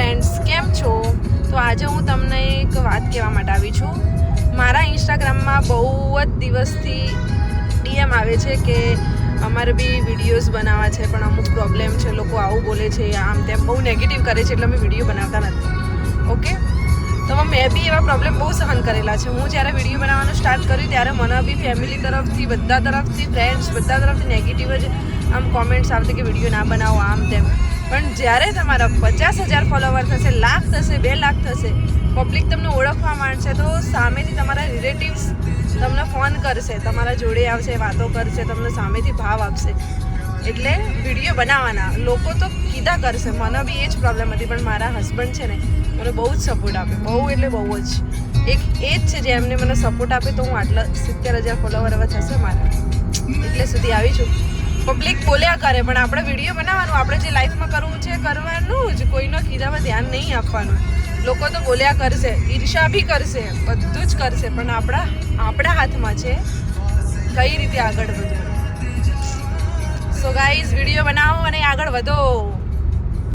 Friends, કેમ છો? તો આજે હું તમને એક વાત કહેવા માટે આવી છું. મારા ઇન્સ્ટાગ્રામમાં બહુ જ દિવસથી ડીએમ આવે છે કે અમારે બી વિડીયોઝ બનાવવા છે, પણ અમુક પ્રોબ્લેમ છે, લોકો આવું બોલે છે, આમ તેમ બહુ નેગેટિવ કરે છે, એટલે અમે વિડીયો બનાવતા નથી. ઓકે, તો મેં બી એવા પ્રોબ્લેમ બહુ સહન કરેલા છે. હું જ્યારે વિડીયો બનાવવાનું સ્ટાર્ટ કર્યું ત્યારે મને બી ફેમિલી તરફથી, બધા તરફથી, ફ્રેન્ડ્સ બધા તરફથી નેગેટિવ જ આમ કોમેન્ટ્સ આવતી કે વિડીયો ના બનાવો, આમ તેમ. પણ જ્યારે તમારા 50,000 ફોલોવર થશે, લાખ થશે, 2 લાખ થશે, પબ્લિક તમને ઓળખવા માંડશે, તો સામેથી તમારા રિલેટિવ્સ તમને ફોન કરશે, તમારા જોડે આવશે, વાતો કરશે, તમને સામેથી ભાવ આપશે. એટલે વિડીયો બનાવવાના. લોકો તો કીધા કરશે, મને બી એ જ પ્રોબ્લેમ હતી, પણ મારા હસબન્ડ છે ને મને બહુ જ સપોર્ટ આપે, બહુ એટલે બહુ જ. એક એ જ છે જે એમને મને સપોર્ટ આપે, તો હું આટલા 70,000 ફોલોવર હવે થશે મારા, એટલે સુધી આવી છું. પબ્લિક બોલ્યા કરે, પણ આપણે વિડીયો બનાવવાનું, આપણે જે લાઈફમાં કરવું છે કરવાનું જ, કોઈનો કીધામાં ધ્યાન નહીં આપવાનું. લોકો તો બોલ્યા કરશે, ઈર્ષા બી કરશે, બધું જ કરશે, પણ આપણા હાથમાં છે કઈ રીતે આગળ વધવું. સો ગાઈઝ, વિડીયો બનાવો અને આગળ વધો.